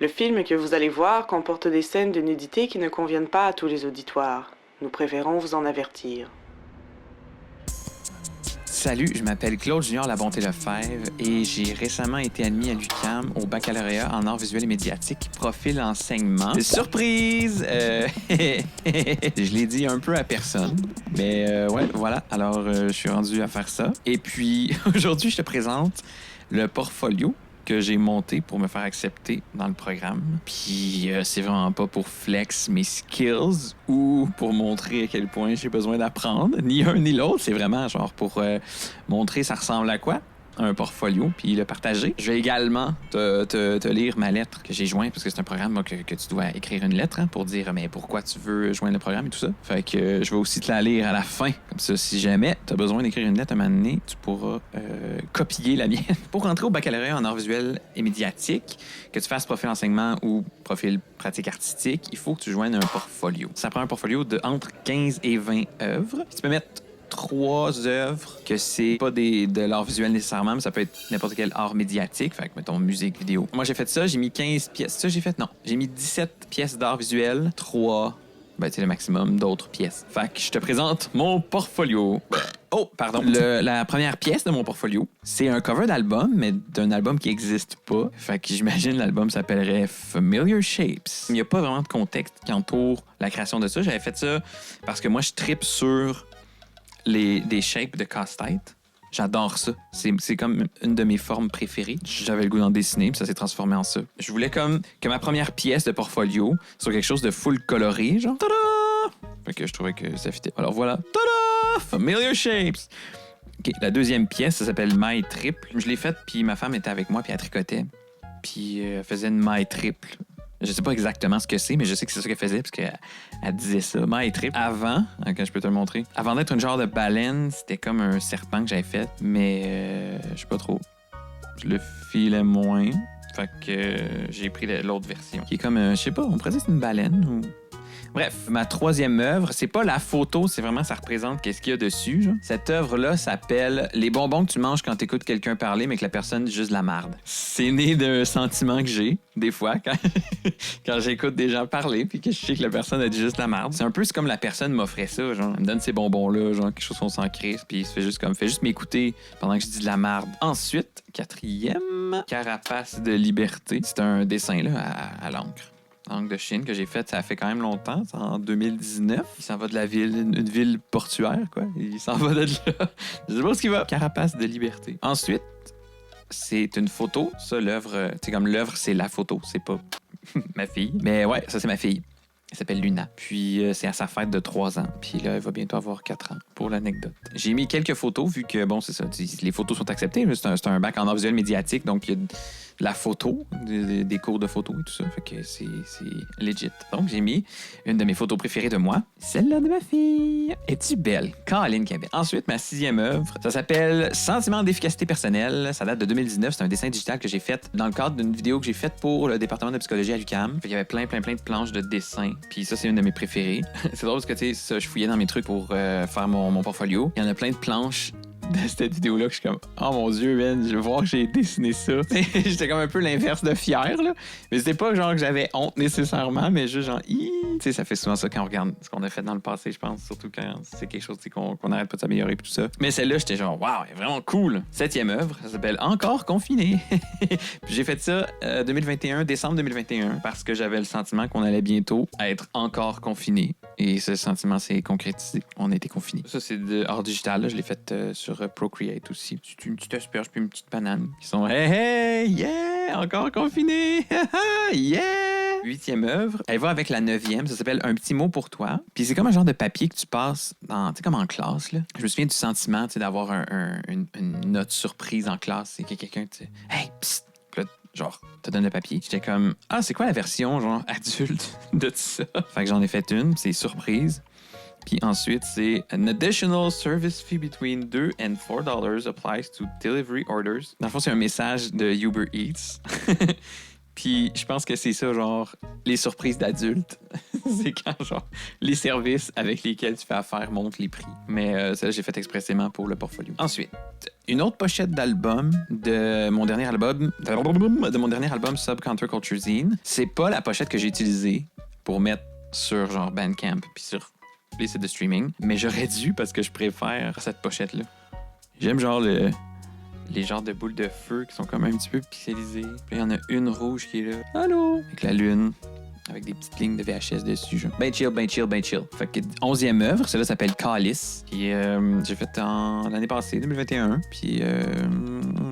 Le film que vous allez voir comporte des scènes de nudité qui ne conviennent pas à tous les auditoires. Nous préférons vous en avertir. Salut, je m'appelle Claude Junior Labonté Lefebvre et j'ai récemment été admis à l'UQAM au baccalauréat en arts visuels et médiatiques, profil enseignement. Surprise! Je l'ai dit un peu à personne, mais ouais, voilà. Alors, je suis rendu à faire ça. Et puis, aujourd'hui, je te présente le portfolio que j'ai monté pour me faire accepter dans le programme. Puis c'est vraiment pas pour flex mes skills ou pour montrer à quel point j'ai besoin d'apprendre, ni un ni l'autre. C'est vraiment genre pour montrer ça ressemble à quoi, un portfolio, puis le partager. Je vais également te lire ma lettre que j'ai jointe, parce que c'est un programme que tu dois écrire une lettre pour dire mais pourquoi tu veux joindre le programme et tout ça. Fait que je vais aussi te la lire à la fin. Comme ça, si jamais tu as besoin d'écrire une lettre à un moment donné, tu pourras copier la mienne. Pour rentrer au baccalauréat en arts visuels et médiatiques, que tu fasses profil enseignement ou profil pratique artistique, il faut que tu joignes un portfolio. Ça prend un portfolio de entre 15 et 20 œuvres. Tu peux mettre 3 œuvres que c'est pas de l'art visuel nécessairement, mais ça peut être n'importe quel art médiatique, fait que mettons musique, vidéo. Moi j'ai fait ça, j'ai mis 15 pièces. Ça j'ai fait non, j'ai mis 17 pièces d'art visuel, 3 c'est le maximum d'autres pièces. Fait que je te présente mon portfolio. Oh, pardon. La première pièce de mon portfolio, c'est un cover d'album, mais d'un album qui n'existe pas. Fait que j'imagine l'album s'appellerait Familiar Shapes. Il n'y a pas vraiment de contexte qui entoure la création de ça. J'avais fait ça parce que moi je trippe sur des shapes de casse-tête. J'adore ça. C'est comme une de mes formes préférées. J'avais le goût d'en dessiner, puis ça s'est transformé en ça. Je voulais comme que ma première pièce de portfolio soit quelque chose de full coloré, genre. Tada! Fait que je trouvais que ça fitait. Alors voilà. Tada! Familiar Shapes! OK, la deuxième pièce, ça s'appelle My Triple. Je l'ai faite, puis ma femme était avec moi, puis elle tricotait. Puis elle faisait une My Triple. Je sais pas exactement ce que c'est, mais je sais que c'est ça qu'elle faisait, parce qu'elle disait ça. My Trip. Avant, quand je peux te le montrer, avant d'être une genre de baleine, c'était comme un serpent que j'avais fait, mais je sais pas trop. Je le filais moins. Fait que j'ai pris l'autre version, qui est comme, je sais pas, on pourrait dire que c'est une baleine ou... Bref, ma troisième œuvre, c'est pas la photo, c'est vraiment ça représente qu'est-ce qu'il y a dessus. Genre. Cette œuvre-là s'appelle Les bonbons que tu manges quand t'écoutes quelqu'un parler, mais que la personne dit juste de la marde. C'est né d'un sentiment que j'ai, des fois, quand j'écoute des gens parler, puis que je sais que la personne a dit juste de la marde. C'est un peu comme la personne m'offrait ça, genre, elle me donne ces bonbons-là, genre, quelque chose qu'on s'en crisse, puis il se fait juste m'écouter pendant que je dis de la marde. Ensuite, quatrième, Carapace de liberté. C'est un dessin, là, à l'encre. Langue de Chine que j'ai faite, ça fait quand même longtemps, c'est en 2019. Il s'en va de la ville, une ville portuaire, quoi. Il s'en va de là. Je sais pas où il va. Carapace de liberté. Ensuite, c'est une photo. Ça, l'œuvre, c'est comme l'œuvre, c'est la photo, c'est pas ma fille. Mais ouais, ça, c'est ma fille. Elle s'appelle Luna. Puis c'est à sa fête de 3 ans. Puis là, elle va bientôt avoir 4 ans, pour l'anecdote. J'ai mis quelques photos, vu que, bon, c'est ça, les photos sont acceptées. C'est un bac en art visuel médiatique, donc il y a la photo, des cours de photo et tout ça. Fait que c'est legit. Donc, j'ai mis une de mes photos préférées de moi, celle-là de ma fille. Es-tu belle? Caroline Cabet. Ensuite, ma 6e œuvre, ça s'appelle Sentiment d'efficacité personnelle. Ça date de 2019. C'est un dessin digital que j'ai fait dans le cadre d'une vidéo que j'ai faite pour le département de psychologie à l'UQAM. Fait qu'il y avait plein de planches de dessins. Puis ça, c'est une de mes préférées. C'est drôle parce que, tu sais, je fouillais dans mes trucs pour faire mon portfolio. Il y en a plein de planches de cette vidéo-là que je suis comme « Oh mon Dieu, man, je veux voir que j'ai dessiné ça. » J'étais comme un peu l'inverse de fier, là. Mais c'était pas genre que j'avais honte nécessairement, mais juste genre « Tu sais, ça fait souvent ça quand on regarde ce qu'on a fait dans le passé, je pense. Surtout quand c'est quelque chose qu'on n'arrête pas de s'améliorer et tout ça. Mais celle-là, j'étais genre « Wow, elle est vraiment cool. » 7e œuvre, ça s'appelle « Encore confiné. » Puis j'ai fait ça 2021, décembre 2021, parce que j'avais le sentiment qu'on allait bientôt être encore confiné. Et ce sentiment s'est concrétisé. On a été confinés. Ça, c'est de art digital. Là. Je l'ai fait sur Procreate aussi. C'est une petite asperge puis une petite banane qui sont hey, yeah, encore confiné. Yeah! 8e œuvre. Elle va avec la 9e. Ça s'appelle Un petit mot pour toi. Puis c'est comme un genre de papier que tu passes dans, tu sais, comme en classe, là. Je me souviens du sentiment, tu sais, d'avoir une note surprise en classe. C'est que quelqu'un, tu sais, hey, psst. Puis là, genre, te donne le papier. J'étais comme, c'est quoi la version, genre, adulte de tout ça? Fait que j'en ai fait une, c'est surprise. Puis ensuite, c'est An additional service fee between $2 and $4 applies to delivery orders. Dans le fond, c'est un message de Uber Eats. Puis je pense que c'est ça, genre, les surprises d'adultes. C'est quand, genre, les services avec lesquels tu fais affaire montent les prix. Mais ça, j'ai fait expressément pour le portfolio. Ensuite, une autre pochette d'album de mon dernier album, Sub Counterculture Zine. C'est pas la pochette que j'ai utilisée pour mettre sur genre Bandcamp puis sur les sites de streaming, mais j'aurais dû parce que je préfère cette pochette-là. J'aime genre les genres de boules de feu qui sont comme un petit peu pixelisées. Puis il y en a une rouge qui est là. Allô? Avec la lune. Avec des petites lignes de VHS dessus. Genre. Ben chill. Fait que 11e œuvre, celle-là s'appelle Calice. Puis j'ai fait l'année passée, 2021. Puis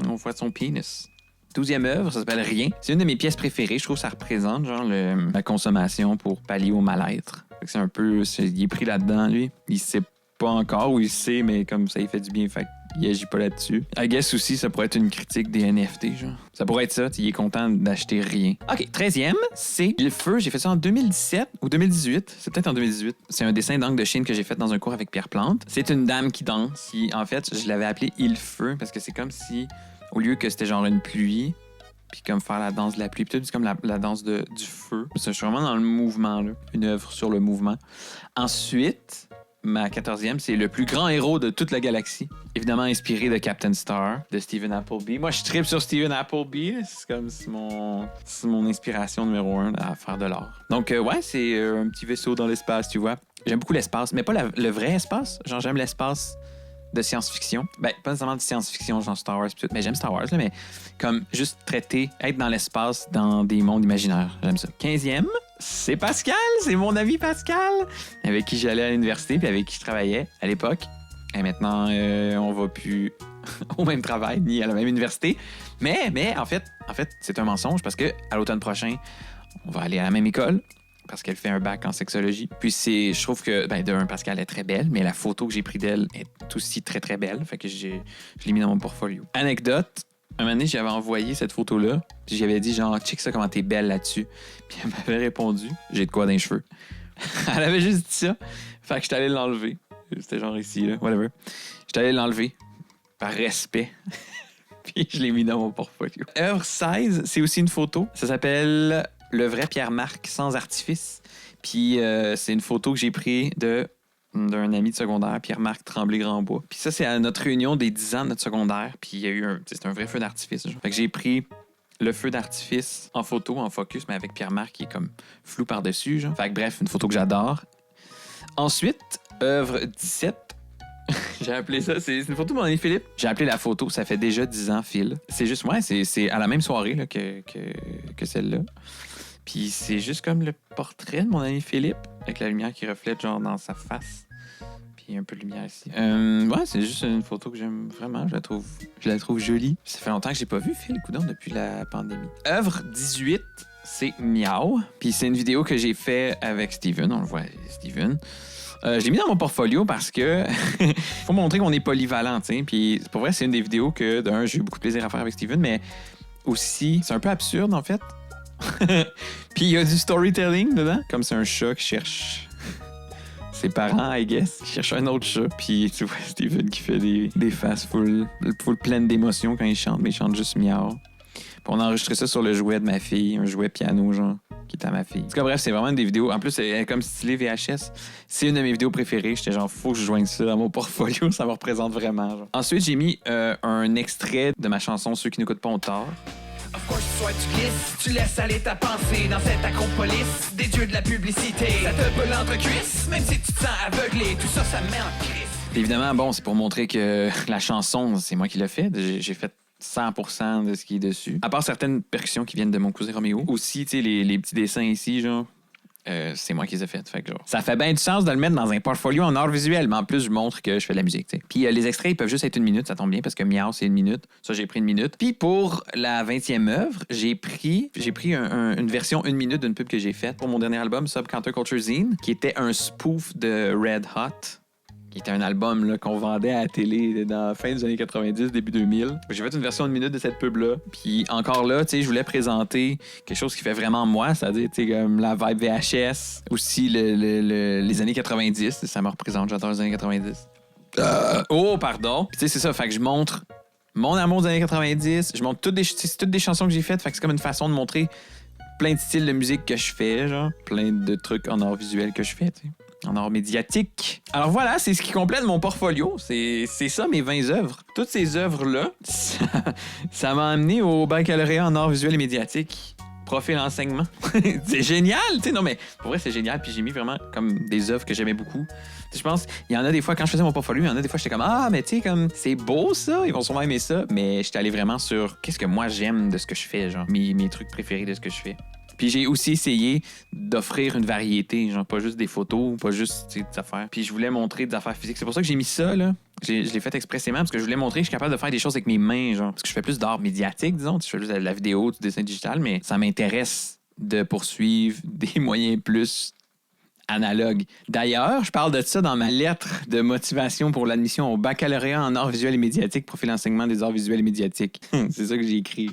on voit son pénis. 12e œuvre, ça s'appelle Rien. C'est une de mes pièces préférées. Je trouve que ça représente genre la consommation pour pallier au mal-être. Fait que c'est un peu... il est pris là-dedans, lui. Il sait pas encore, ou il sait, mais comme ça, il fait du bien. Fait il agit pas là-dessus. I guess aussi, ça pourrait être une critique des NFT, genre. Ça pourrait être ça, il est content d'acheter rien. OK, 13e, c'est Le Feu. J'ai fait ça en 2017 ou 2018. C'est peut-être en 2018. C'est un dessin d'Angle de Chine que j'ai fait dans un cours avec Pierre Plante. C'est une dame qui danse. Qui, en fait, je l'avais appelé Il Feu parce que c'est comme si, au lieu que c'était genre une pluie, puis comme faire la danse de la pluie, peut-être c'est comme la danse du feu. Je suis vraiment dans le mouvement, là. Une œuvre sur le mouvement. Ensuite... Ma 14e, c'est Le plus grand héros de toute la galaxie. Évidemment inspiré de Captain Star, de Stephen Appleby. Moi, je tripe sur Stephen Appleby. C'est comme mon inspiration numéro 1 à faire de l'art. Donc, ouais, c'est un petit vaisseau dans l'espace, tu vois. J'aime beaucoup l'espace, mais pas le vrai espace. Genre, j'aime l'espace de science-fiction. Ben, pas nécessairement de science-fiction, genre Star Wars, mais j'aime Star Wars, là, mais comme juste être dans l'espace, dans des mondes imaginaires. J'aime ça. 15e, c'est Pascal, c'est mon ami Pascal, avec qui j'allais à l'université puis avec qui je travaillais à l'époque. Et maintenant, on va plus au même travail ni à la même université. Mais en fait, c'est un mensonge parce que à l'automne prochain, on va aller à la même école parce qu'elle fait un bac en sexologie. Puis je trouve que, Pascal est très belle, mais la photo que j'ai prise d'elle est aussi très, très belle. Fait que je l'ai mis dans mon portfolio. Anecdote, un moment donné, j'avais envoyé cette photo-là, puis j'avais dit genre, check ça, comment t'es belle là-dessus. Puis elle m'avait répondu, j'ai de quoi dans les cheveux. Elle avait juste dit ça. Fait que j'étais allé l'enlever. C'était genre ici, là, whatever. J'étais allé l'enlever, par respect. Puis je l'ai mis dans mon portfolio. Œuvre 16, c'est aussi une photo. Ça s'appelle Le vrai Pierre-Marc sans artifice. Puis c'est une photo que j'ai prise d'un ami de secondaire, Pierre-Marc Tremblay-Grandbois. Puis ça, c'est à notre réunion des 10 ans de notre secondaire. Puis il y a eu c'est un vrai feu d'artifice. Genre. Fait que j'ai pris le feu d'artifice en photo, en focus, mais avec Pierre-Marc qui est comme flou par-dessus. Genre. Fait que bref, une photo que j'adore. Ensuite, œuvre 17. J'ai appelé ça, c'est une photo de mon ami Philippe. J'ai appelé la photo, ça fait déjà 10 ans, Phil. C'est juste, ouais, c'est à la même soirée là, que celle-là. Puis c'est juste comme le portrait de mon ami Philippe, avec la lumière qui reflète genre dans sa face. Puis un peu de lumière ici. Ouais, c'est juste une photo que j'aime vraiment. Je la trouve jolie. Ça fait longtemps que j'ai pas vu Phil Coudon depuis la pandémie. Œuvre 18, c'est Miaou. Puis c'est une vidéo que j'ai fait avec Steven. On le voit, Steven. Je l'ai mis dans mon portfolio parce que faut montrer qu'on est polyvalent, tu sais. Puis pour vrai, c'est une des vidéos que, d'un, j'ai eu beaucoup de plaisir à faire avec Steven, mais aussi, c'est un peu absurde, en fait. Puis il y a du storytelling dedans. Comme c'est un chat qui cherche ses parents, I guess, qui cherche un autre chat. Puis tu vois Steven qui fait des faces full pleines d'émotions quand il chante, mais il chante juste miaou. Puis on a enregistré ça sur le jouet de ma fille, un jouet piano, genre, qui est à ma fille. En tout cas, bref, c'est vraiment une des vidéos. En plus, elle est comme stylée VHS. C'est une de mes vidéos préférées. J'étais genre, faut que je joigne ça dans mon portfolio. Ça me représente vraiment. Genre. Ensuite, j'ai mis un extrait de ma chanson Ceux qui n'écoutent pas ont tort. Of course, soit tu glisses, tu laisses aller ta pensée dans cette acropolis des dieux de la publicité. Ça te brûle l'entrecuisse, même si tu te sens aveuglé, tout ça, ça me met en crise. Évidemment, bon, c'est pour montrer que la chanson, c'est moi qui l'ai fait. J'ai fait 100% de ce qui est dessus. À part certaines percussions qui viennent de mon cousin Roméo. Aussi, tu sais, les petits dessins ici, genre, c'est moi qui les ai fait. Fait que, genre, ça fait bien du sens de le mettre dans un portfolio en art visuel, mais en plus, je montre que je fais de la musique, tu sais. Puis les extraits, ils peuvent juste être 1 minute, ça tombe bien, parce que Miaou, c'est 1 minute. Ça, j'ai pris 1 minute. Puis pour la 20e œuvre, j'ai pris une version 1 minute d'une pub que j'ai faite pour mon dernier album, Sub Counterculture Zine, qui était un spoof de Red Hot, qui était un album là, qu'on vendait à la télé dans la fin des années 90, début 2000. J'ai fait une version 1 minute de cette pub-là. Puis encore là, tu sais, je voulais présenter quelque chose qui fait vraiment moi, c'est-à-dire, tu sais, comme la vibe VHS, aussi les années 90, ça me représente, j'adore les années 90. Oh, pardon! Puis tu sais, c'est ça, fait que je montre mon amour des années 90, je montre toutes des chansons que j'ai faites, fait que c'est comme une façon de montrer plein de styles de musique que je fais, genre. Plein de trucs en art visuel que je fais, tu sais. En art médiatique. Alors voilà, c'est ce qui complète mon portfolio. C'est ça, mes 20 œuvres. Toutes ces œuvres-là, ça m'a amené au baccalauréat en art visuel et médiatique. Profil enseignement. C'est génial! Tu sais, non, mais pour vrai, c'est génial. Puis j'ai mis vraiment comme des œuvres que j'aimais beaucoup. Tu sais, je pense, il y en a des fois, quand je faisais mon portfolio, il y en a des fois, j'étais comme, ah, mais tu sais, comme, c'est beau ça, ils vont sûrement aimer ça. Mais j'étais allé vraiment sur qu'est-ce que moi j'aime de ce que je fais, genre, mes trucs préférés de ce que je fais. Puis j'ai aussi essayé d'offrir une variété, genre pas juste des photos, pas juste des affaires. Puis je voulais montrer des affaires physiques. C'est pour ça que j'ai mis ça, là. Je l'ai fait expressément parce que je voulais montrer que je suis capable de faire des choses avec mes mains, genre. Parce que je fais plus d'art médiatique, disons. Je fais juste de la vidéo, du dessin digital, mais ça m'intéresse de poursuivre des moyens plus analogue. D'ailleurs, je parle de ça dans ma lettre de motivation pour l'admission au baccalauréat en arts visuels et médiatiques, profil enseignement des arts visuels et médiatiques. C'est ça que j'ai écrit.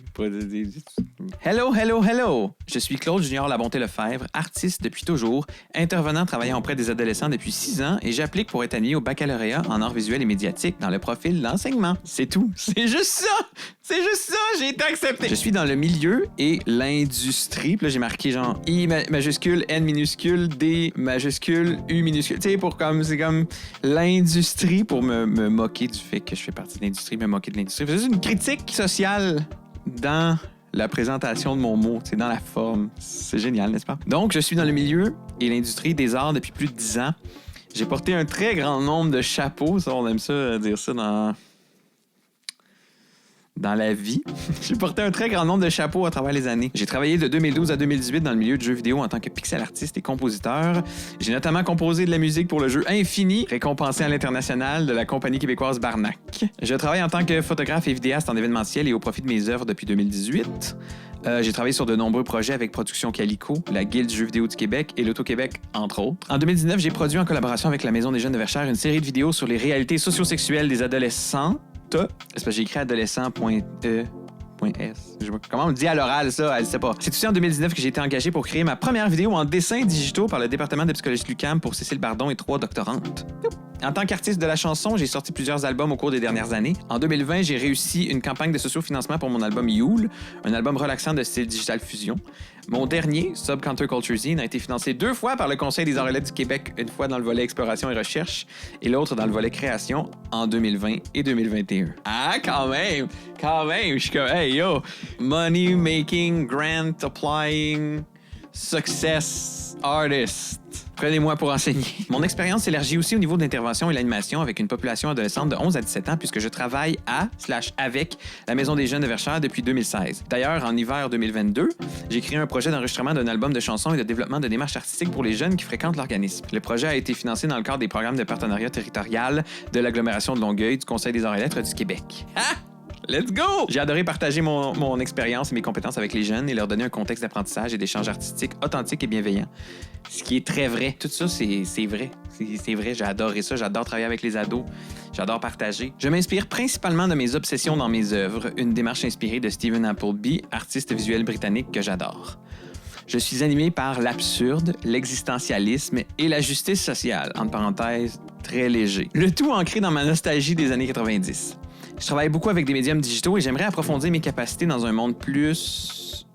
Hello, hello, hello! Je suis Claude Junior Labonté Lefebvre, artiste depuis toujours, intervenant travaillant auprès des adolescents depuis 6 ans et j'applique pour être admis au baccalauréat en arts visuels et médiatiques dans le profil d'enseignement. C'est tout. C'est juste ça! C'est juste ça! J'ai été accepté! Je suis dans le milieu et l'industrie. Puis là, j'ai marqué genre I majuscule, N minuscule, D majuscule, U minuscule. Tu sais, c'est comme l'industrie pour me moquer du fait que je fais partie de l'industrie, me moquer de l'industrie. C'est une critique sociale dans la présentation de mon mot, dans la forme. C'est génial, n'est-ce pas? Donc, je suis dans le milieu et l'industrie des arts depuis plus de 10 ans. J'ai porté un très grand nombre de chapeaux. Ça, on aime ça dire ça dans la vie. J'ai porté un très grand nombre de chapeaux à travers les années. J'ai travaillé de 2012 à 2018 dans le milieu du jeu vidéo en tant que pixel artiste et compositeur. J'ai notamment composé de la musique pour le jeu Infini, récompensé à l'international de la compagnie québécoise Barnac. Je travaille en tant que photographe et vidéaste en événementiel et au profit de mes œuvres depuis 2018. J'ai travaillé sur de nombreux projets avec Production Calico, la Guilde du jeu vidéo du Québec et l'Auto-Québec, entre autres. En 2019, j'ai produit en collaboration avec la Maison des Jeunes de Verchères une série de vidéos sur les réalités socio-sexuelles des adolescents. C'est parce que j'ai écrit adolescent.e.s. Comment on le dit à l'oral, ça? Elle sait pas. C'est aussi en 2019 que j'ai été engagé pour créer ma première vidéo en dessins digitaux par le département de psychologie de l'UQAM pour Cécile Bardon et 3 doctorantes. En tant qu'artiste de la chanson, j'ai sorti plusieurs albums au cours des dernières années. En 2020, j'ai réussi une campagne de sociofinancement pour mon album Yule, un album relaxant de style Digital Fusion. Mon dernier, Sub Counterculture Zine, a été financé 2 fois par le Conseil des arts et lettres du Québec, une fois dans le volet exploration et recherche et l'autre dans le volet création en 2020 et 2021. Ah, quand même! Je suis comme, hey yo! Money making, grant applying, success artist. Prenez-moi pour enseigner. Mon expérience s'élargit aussi au niveau de l'intervention et l'animation avec une population adolescente de 11 à 17 ans puisque je travaille avec la Maison des Jeunes de Verchères depuis 2016. D'ailleurs, en hiver 2022, j'ai créé un projet d'enregistrement d'un album de chansons et de développement de démarches artistiques pour les jeunes qui fréquentent l'organisme. Le projet a été financé dans le cadre des programmes de partenariat territorial de l'agglomération de Longueuil du Conseil des arts et lettres du Québec. Ah! Let's go! J'ai adoré partager mon expérience et mes compétences avec les jeunes et leur donner un contexte d'apprentissage et d'échange artistique authentique et bienveillant. Ce qui est très vrai. Tout ça, c'est vrai. C'est vrai, j'ai adoré ça. J'adore travailler avec les ados. J'adore partager. Je m'inspire principalement de mes obsessions dans mes œuvres, une démarche inspirée de Stephen Appleby, artiste visuel britannique que j'adore. Je suis animé par l'absurde, l'existentialisme et la justice sociale, entre parenthèses, très léger. Le tout ancré dans ma nostalgie des années 90. Je travaille beaucoup avec des médiums digitaux et j'aimerais approfondir mes capacités dans un monde plus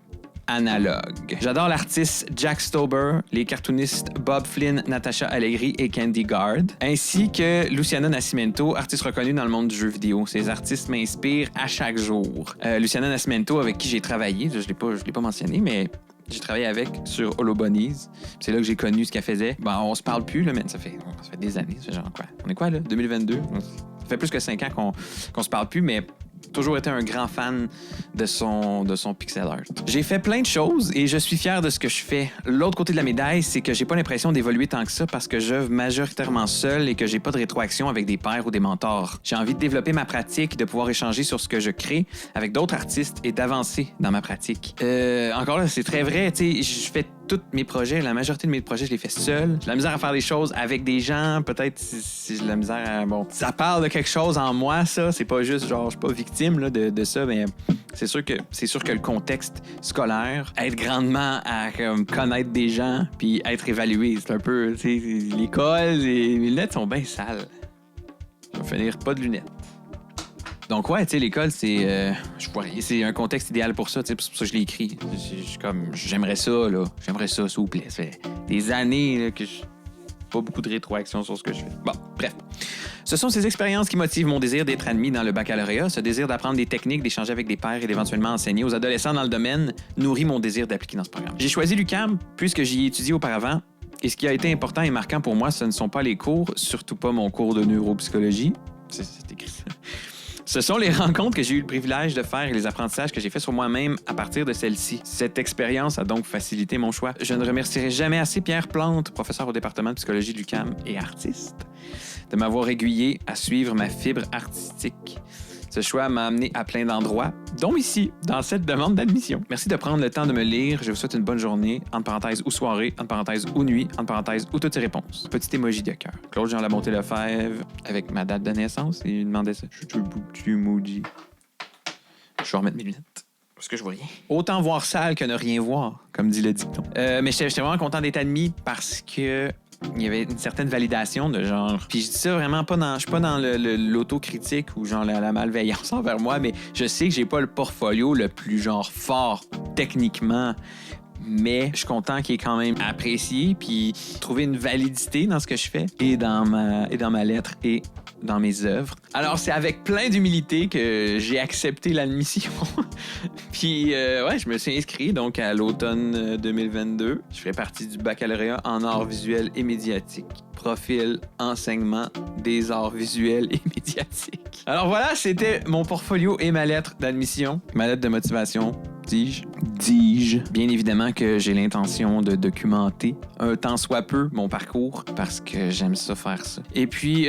analogue. J'adore l'artiste Jack Stober, les cartoonistes Bob Flynn, Natasha Allegri et Candy Gard, ainsi que Luciana Nascimento, artiste reconnue dans le monde du jeu vidéo. Ces artistes m'inspirent à chaque jour. Luciana Nascimento, avec qui j'ai travaillé, je l'ai pas mentionné, mais j'ai travaillé avec sur Holo Bunnies. C'est là que j'ai connu ce qu'elle faisait. Bon, on se parle plus, là, mais ça fait des années. Ça fait genre quoi? On est quoi, là? 2022? Ça fait plus que 5 ans qu'on se parle plus, mais toujours été un grand fan de son pixel art. J'ai fait plein de choses et je suis fier de ce que je fais. L'autre côté de la médaille, c'est que j'ai pas l'impression d'évoluer tant que ça parce que j'œuvre majoritairement seul et que j'ai pas de rétroaction avec des pairs ou des mentors. J'ai envie de développer ma pratique, de pouvoir échanger sur ce que je crée avec d'autres artistes et d'avancer dans ma pratique. Encore là, c'est très vrai, tu sais, je fais tous mes projets, la majorité de mes projets, je les fais seul. J'ai la misère à faire des choses avec des gens, peut-être si j'ai la misère à... Bon, ça parle de quelque chose en moi, ça. C'est pas juste, genre, je suis pas victime là, de ça, mais c'est sûr que le contexte scolaire aide grandement à connaître des gens puis être évalué. C'est un peu, tu sais, l'école, les lunettes sont bien sales. Je vais finir pas de lunettes. Donc, ouais, tu sais, l'école, c'est. C'est un contexte idéal pour ça, tu sais, c'est pour ça que je l'ai écrit. J'aimerais ça, là. J'aimerais ça, s'il vous plaît. Ça fait des années là, que je. Pas beaucoup de rétroaction sur ce que je fais. Bon, bref. Ce sont ces expériences qui motivent mon désir d'être admis dans le baccalauréat. Ce désir d'apprendre des techniques, d'échanger avec des pairs et d'éventuellement enseigner aux adolescents dans le domaine nourrit mon désir d'appliquer dans ce programme. J'ai choisi l'UQAM puisque j'y ai étudié auparavant. Et ce qui a été important et marquant pour moi, ce ne sont pas les cours, surtout pas mon cours de neuropsychologie. C'est écrit ça. Ce sont les rencontres que j'ai eu le privilège de faire et les apprentissages que j'ai faits sur moi-même à partir de celle-ci. Cette expérience a donc facilité mon choix. Je ne remercierai jamais assez Pierre Plante, professeur au département de psychologie de l'UQAM et artiste, de m'avoir aiguillé à suivre ma fibre artistique. Ce choix m'a amené à plein d'endroits, dont ici, dans cette demande d'admission. Merci de prendre le temps de me lire. Je vous souhaite une bonne journée, entre parenthèses ou soirée, entre parenthèses ou nuit, entre parenthèses ou toutes ces réponses. Petit emoji de cœur. Claude Jean Labonté Lefebvre, avec ma date de naissance, et il demandait ça. Je suis petit emoji. Je vais remettre mes lunettes. Parce que je vois rien. Autant voir sale que ne rien voir, comme dit le dicton. Mais j'étais vraiment content d'être admis parce que il y avait une certaine validation de genre. Puis je dis ça vraiment pas dans. Je suis pas dans l'autocritique ou genre la malveillance envers moi, mais je sais que j'ai pas le portfolio le plus genre fort techniquement. Mais je suis content qu'il est quand même apprécié puis trouver une validité dans ce que je fais et dans ma lettre et dans mes œuvres. Alors, c'est avec plein d'humilité que j'ai accepté l'admission. Puis, ouais, je me suis inscrit donc à l'automne 2022. Je fais partie du baccalauréat en arts visuels et médiatiques. Profil enseignement des arts visuels et médiatiques. Alors voilà, c'était mon portfolio et ma lettre d'admission, ma lettre de motivation. Dis-je. Bien évidemment que j'ai l'intention de documenter un tant soit peu mon parcours parce que j'aime ça faire ça. Et puis,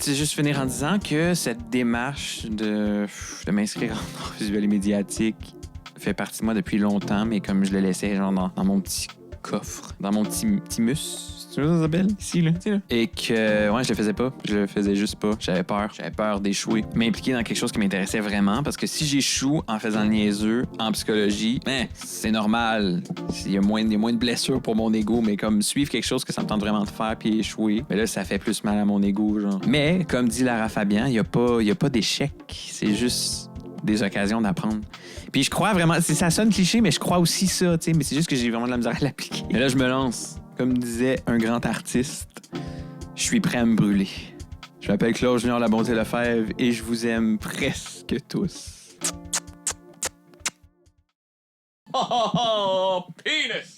juste finir en disant que cette démarche de m'inscrire en arts visuels et médiatiques fait partie de moi depuis longtemps, mais comme je le laissais genre dans mon petit coffre, dans mon petit mus. Tu vois ça s'appelle? Ici, là. Et que, ouais, je le faisais pas. Je le faisais juste pas. J'avais peur. J'avais peur d'échouer. M'impliquer dans quelque chose qui m'intéressait vraiment. Parce que si j'échoue en faisant le niaiseux, en psychologie, c'est normal. Il y a moins de blessures pour mon ego. Mais comme suivre quelque chose que ça me tente vraiment de faire puis échouer, mais là, ça fait plus mal à mon ego, genre. Mais, comme dit Lara Fabian, il y a pas d'échec. C'est juste des occasions d'apprendre. Puis je crois vraiment, ça sonne cliché, mais je crois aussi ça, tu sais, mais c'est juste que j'ai vraiment de la misère à l'appliquer. Mais là, je me lance. Comme disait un grand artiste, je suis prêt à me brûler. Je m'appelle Claude Junior Labonté Lefebvre et je vous aime presque tous. Oh, penis!